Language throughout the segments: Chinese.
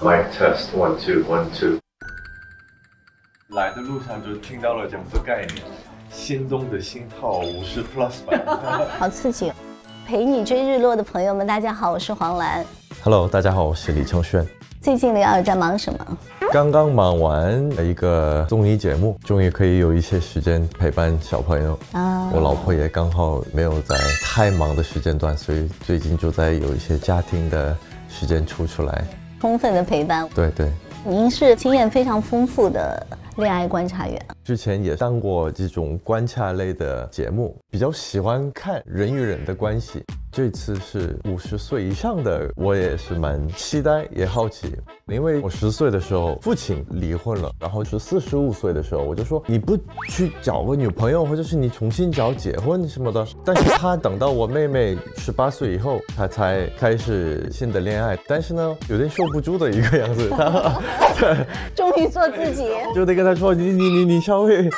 Mic test 1 2 1 2。来的路上就听到了这样的概念，心动的心跳50 plus 吧。好刺激！陪你追日落的朋友们，大家好，我是黄兰。Hello， 大家好，我是李承铉。最近李老师在忙什么？刚刚忙完一个综艺节目，终于可以有一些时间陪伴小朋友啊。我老婆也刚好没有在太忙的时间段，所以最近就在有一些家庭的时间出来，充分的陪伴。对对。您是经验非常丰富的恋爱观察员，之前也上过这种观察类的节目，比较喜欢看人与人的关系。这次是50岁以上的，我也是蛮期待也好奇，因为我10岁的时候父亲离婚了，然后是45岁的时候我就说你不去找个女朋友，或者是你重新找结婚什么的，但是他等到我妹妹18岁以后，他才开始新的恋爱，但是呢有点受不住的一个样子，终于做自己，就得跟他说你稍微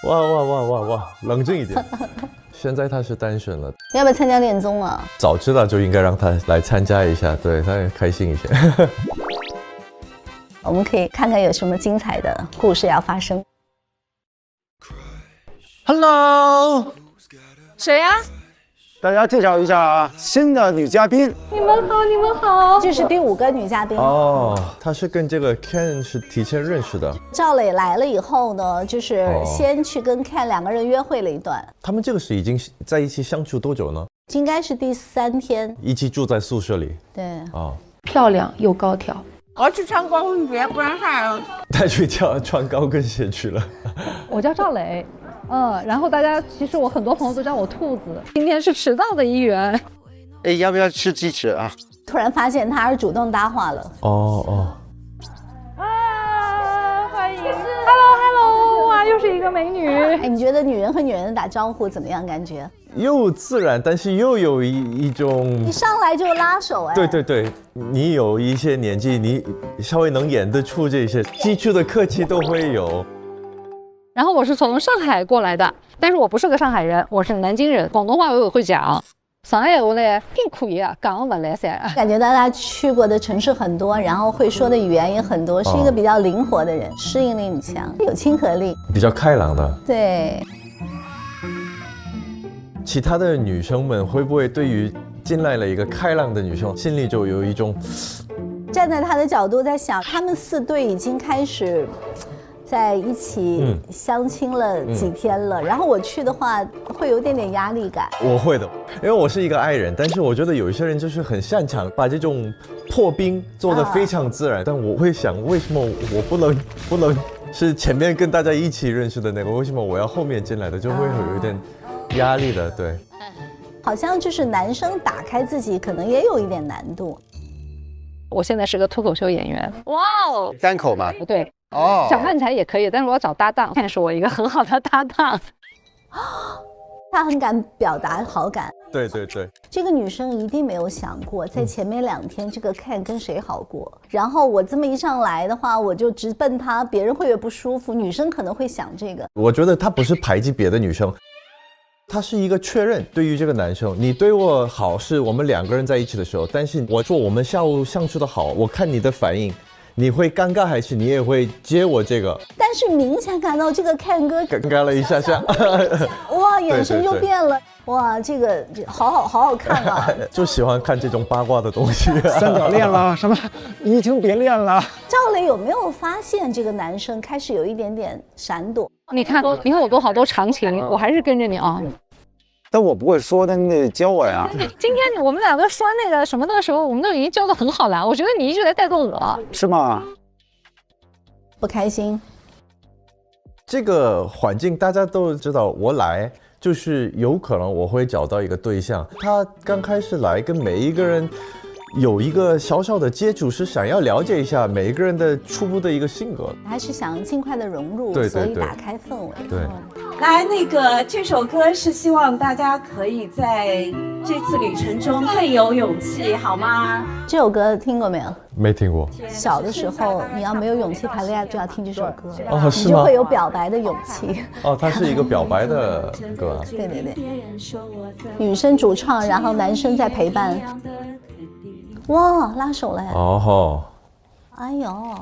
哇，冷静一点。现在他是单身了，你要不要参加恋综啊？早知道就应该让他来参加一下，对他也开心一些。我们可以看看有什么精彩的故事要发生。Hello， 谁呀？大家介绍一下新的女嘉宾。你们好，你们好。这是第5个女嘉宾哦，她是跟这个 Ken 是提前认识的。赵磊来了以后呢，就是先去跟 Ken 2个人约会了一段。他们这个是已经在一起相处多久呢？应该是第3天，一起住在宿舍里。对，哦，漂亮又高挑。我去穿高跟鞋，不然啥？带去穿高跟鞋去了。我叫赵磊。然后大家其实我很多朋友都叫我兔子，今天是迟到的一员。哎，要不要吃鸡翅啊？突然发现他是主动搭话了。欢迎 ，Hello， 哇，又是一个美女。哎，你觉得女人和女人打招呼怎么样？感觉又自然，但是又有一种一上来就拉手，哎，对，你有一些年纪，你稍微能演得出这些基础的客气都会有。然后我是从上海过来的，但是我不是个上海人，我是南京人，广东话我也会讲。上海话呢还可以啊，讲不来噻。感觉到他去过的城市很多，然后会说的语言也很多，是一个比较灵活的人，适应力很强，有亲和力，比较开朗的。对。其他的女生们会不会对于进来了一个开朗的女生，心里就有一种站在他的角度在想，他们4对已经开始在一起相亲了几天了，然后我去的话会有点压力感。我会的，因为我是一个爱人，但是我觉得有一些人就是很擅长把这种破冰做得非常自然，但我会想，为什么我不能是前面跟大家一起认识的那个，为什么我要后面进来的，就会有一点压力的。对，好像就是男生打开自己可能也有一点难度。我现在是个脱口秀演员。哇哦，单口吗？不对。哦，小看起来也可以，但是我要找搭档，Ken是我一个很好的搭档。他很敢表达好感。对，这个女生一定没有想过，在前面2天这个 Ken 跟谁好过。然后我这么一上来的话，我就直奔他，别人会不会不舒服？女生可能会想这个。我觉得他不是排挤别的女生，他是一个确认，对于这个男生，你对我好是我们2个人在一起的时候，但是我说我们下午相处的好，我看你的反应。你会尴尬还是你也会接我这个？但是明显感到这个 Ken 哥尴尬了一下下，哇，眼神就变了，哇，这个好看啊！就喜欢看这种八卦的东西。三角恋了什么？移情别恋了。赵磊有没有发现这个男生开始有一点点闪躲？你看我都好多长情，我还是跟着你啊。但我不会说的，你得教我呀。今天我们2个说那个什么的时候，我们都已经教得很好了。我觉得你一直在带动我，是吗？不开心。这个环境大家都知道，我来就是有可能我会找到一个对象。他刚开始来跟每一个人有一个小小的接触，是想要了解一下每一个人的初步的一个性格，还是想尽快的融入，对，所以打开氛围。对。来，这首歌是希望大家可以在这次旅程中更有勇气，好吗？这首歌听过没有？没听过。小的时候，你要没有勇气谈恋爱，就要听这首歌，哦，是吗？你就会有表白的勇气。哦，它是一个表白的歌啊。对。女生主唱，然后男生在陪伴。哇，拉手了。哦吼。哎呦，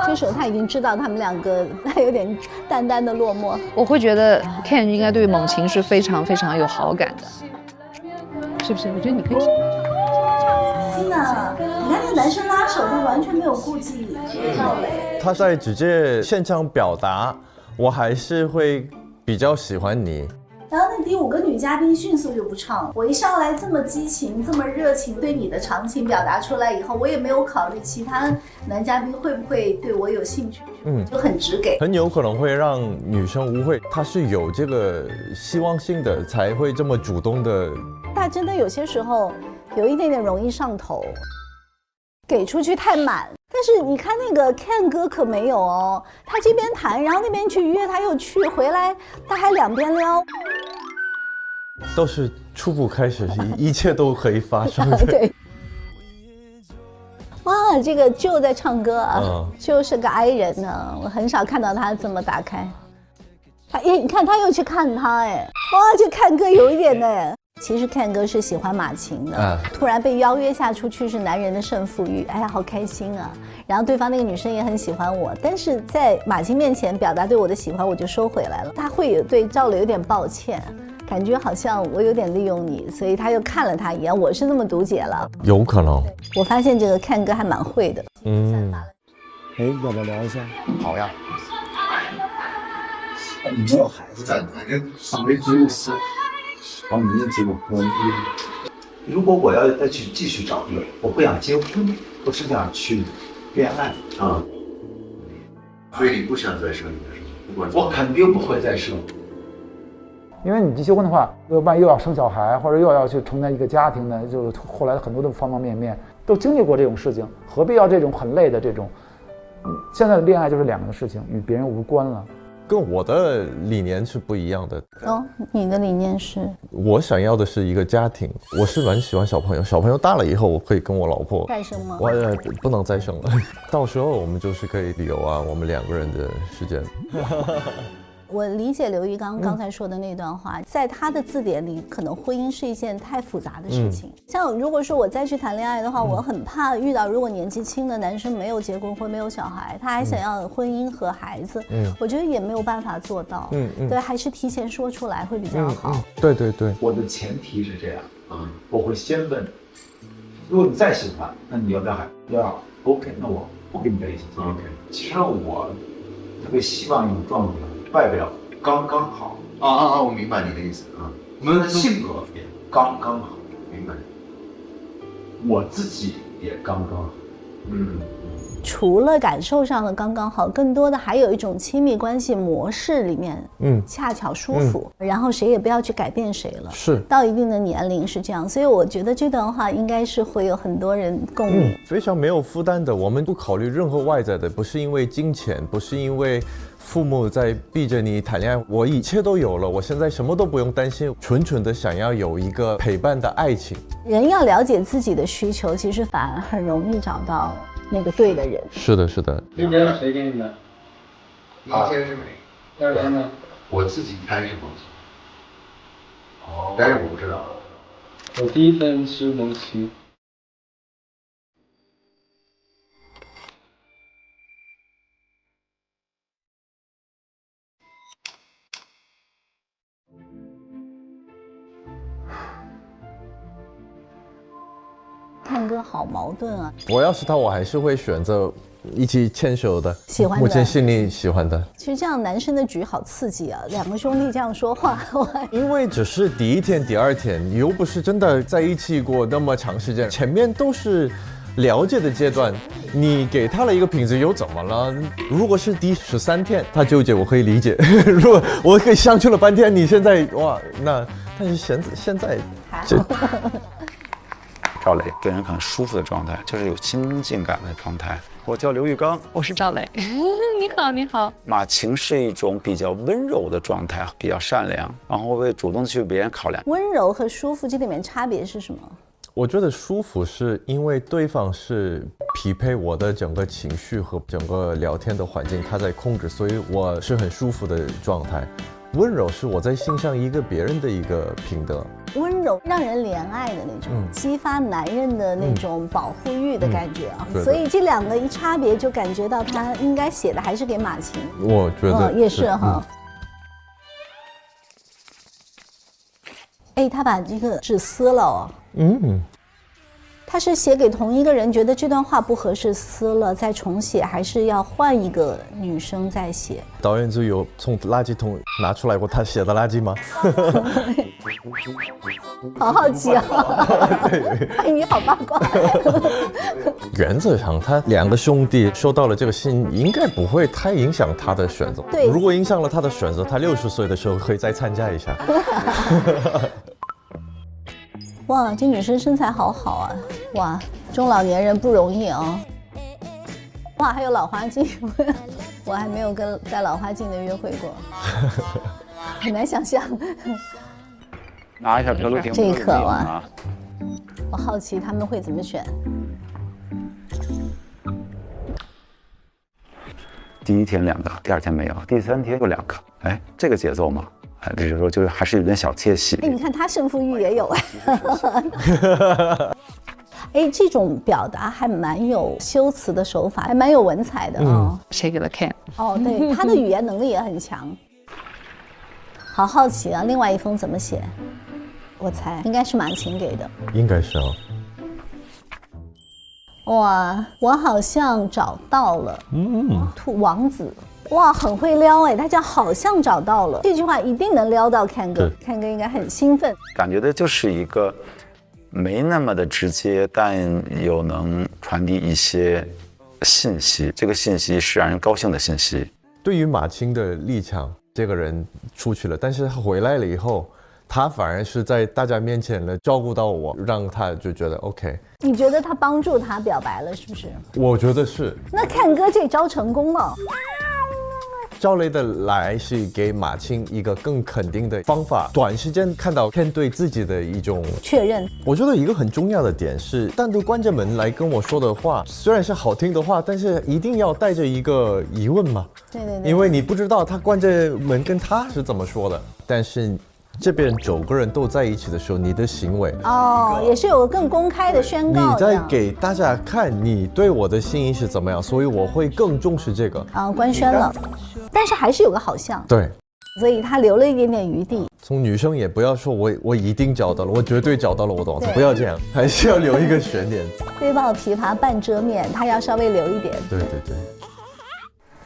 这时候他已经知道他们两个他有点淡淡的落寞。我会觉得 Ken 应该对猛禽是非常非常有好感的，是不是？我觉得你可以。天哪，你看那个男生拉手，他完全没有顾忌赵雷。他在直接现场表达，我还是会比较喜欢你。然后那第5个女嘉宾迅速就不唱了。我一上来这么激情、这么热情，对你的长情表达出来以后，我也没有考虑其他男嘉宾会不会对我有兴趣，就很直给。很有可能会让女生误会他是有这个希望性的，才会这么主动的。他真的有些时候有一点点容易上头，给出去太满。但是你看那个 Ken 哥可没有哦，他这边弹，然后那边去约，他又去，回来他还两边撩。都是初步开始，一切都可以发生的。对。哇，这个就在唱歌啊，就是个 I 人呢，我很少看到他这么打开。你看他又去看他，哎，哇，这看歌有一点呢。其实 Ken 哥是喜欢马琴的，突然被邀约下出去是男人的胜负欲，哎呀，好开心啊！然后对方那个女生也很喜欢我，但是在马琴面前表达对我的喜欢，我就收回来了。他会有对赵雷有点抱歉，感觉好像我有点利用你，所以他又看了他一样，我是那么读解了。有可能。我发现这个 Ken 哥还蛮会的。哎，要不要聊一下？好呀。你没有孩子，咱还没结过婚。哦，你也结过婚。如果我要再去继续找一个，我不想结婚，我是想去恋爱啊。所以你不想再生一个是吗？不管我肯定不会再生。因为你结婚的话，万一又要生小孩，或者又要去承担一个家庭呢，就是后来很多的方方面面都经历过这种事情，何必要这种很累的这种？现在的恋爱就是2个人的事情，与别人无关了。跟我的理念是不一样的。哦，你的理念是？我想要的是一个家庭，我是蛮喜欢小朋友。小朋友大了以后，我可以跟我老婆再生吗？我不能再生了，到时候我们就是可以旅游啊，我们2个人的时间。我理解刘玉刚才说的那段话，在他的字典里，可能婚姻是一件太复杂的事情。像如果说我再去谈恋爱的话，我很怕遇到如果年纪轻的男生没有结过婚、没有小孩，他还想要婚姻和孩子，我觉得也没有办法做到。对，还是提前说出来会比较好。对对对，我的前提是这样啊，我会先问，如果你再喜欢，那你要不要孩子？要 OK， 那我不跟你在一起。OK， 其实我特别希望一种状态。外表刚刚好我明白你的意思啊。我们的性格也刚刚好，明白。我自己也刚刚好。除了感受上的刚刚好，更多的还有一种亲密关系模式里面，恰巧舒服，然后谁也不要去改变谁了。是到一定的年龄是这样，所以我觉得这段话应该是会有很多人共鸣。非常没有负担的，我们不考虑任何外在的，不是因为金钱，不是因为父母在逼着你谈恋爱，我一切都有了，我现在什么都不用担心，纯纯的想要有一个陪伴的爱情。人要了解自己的需求，其实反而很容易找到那个对的人。是的，是的。第一天是谁给你的？第一天是美，第2天呢？我自己开始蒙奇。但是我不知道。我第1份是蒙奇。Ken哥好矛盾啊！我要是他，我还是会选择一起牵手的，喜欢的，目前心里喜欢的。其实这样男生的局好刺激啊！2个兄弟这样说话，因为只是第1天、第2天，又不是真的在一起过那么长时间，前面都是了解的阶段。你给他了一个瓶子又怎么了？如果是第13天他纠结，我可以理解。如果我可以相处了半天，你现在哇，那但是现在就。赵雷给人很舒服的状态，就是有亲近感的状态。我叫刘玉刚，我是赵雷。你好，你好。马晴是一种比较温柔的状态，比较善良，然后会主动去为别人考量。温柔和舒服这里面差别是什么？我觉得舒服是因为对方是匹配我的整个情绪和整个聊天的环境，他在控制，所以我是很舒服的状态。温柔是我在欣赏一个别人的一个品德。温柔让人怜爱的那种，激发男人的那种保护欲的感觉啊。所以这两个一差别，就感觉到他应该写的还是给马琴。我觉得也是哈。哎，他把这个纸撕了哦。他是写给同一个人，觉得这段话不合适，撕了再重写，还是要换一个女生再写？导演就有从垃圾桶拿出来过他写的垃圾吗？好好奇啊！哎，你好八卦。原则上，他两个兄弟收到了这个信，应该不会太影响他的选择。对，如果影响了他的选择，他60岁的时候可以再参加一下。哇，这女生身材好好啊！哇，中老年人不容易啊！哇，还有老花镜，我还没有跟戴老花镜的约会过，很难想象。拿一下漂流瓶。这一刻啊，我好奇他们会怎么选。第一天2个，第2天没有，第3天又2个。哎，这个节奏嘛。比如说，就是还是有点小窃喜。哎，你看他胜负欲也有哎。哎，这种表达还蛮有修辞的手法，还蛮有文采的哦。谁给了 Ken？ 哦，对，他的语言能力也很强。好好奇啊，另外一封怎么写？我猜应该是马琴给的。应该是哦。哇，我好像找到了。兔王子。哇，很会撩哎！他叫好像找到了，这句话一定能撩到Ken哥，Ken哥应该很兴奋。感觉的就是一个没那么的直接，但又能传递一些信息。这个信息是让人高兴的信息。对于马琴的立场，这个人出去了，但是他回来了以后，他反而是在大家面前了照顾到我，让他就觉得 OK。你觉得他帮助他表白了，是不是？我觉得是。那Ken哥这招成功了。赵雷的来是给马琴一个更肯定的方法，短时间看到Ken对自己的一种确认。我觉得一个很重要的点是，单独关着门来跟我说的话，虽然是好听的话，但是一定要带着一个疑问嘛。对对对。因为你不知道他关着门跟他是怎么说的，但是这边9个人都在一起的时候，你的行为也是有更公开的宣告。你在给大家看你对我的心意是怎么样，所以我会更重视这个。官宣了，但是还是有个好像。对，所以他留了一点点余地。从女生也不要说我一定找到了，我绝对找到了我的王子，不要这样，还是要留一个悬念。对抱琵琶半遮面，他要稍微留一点。对对对。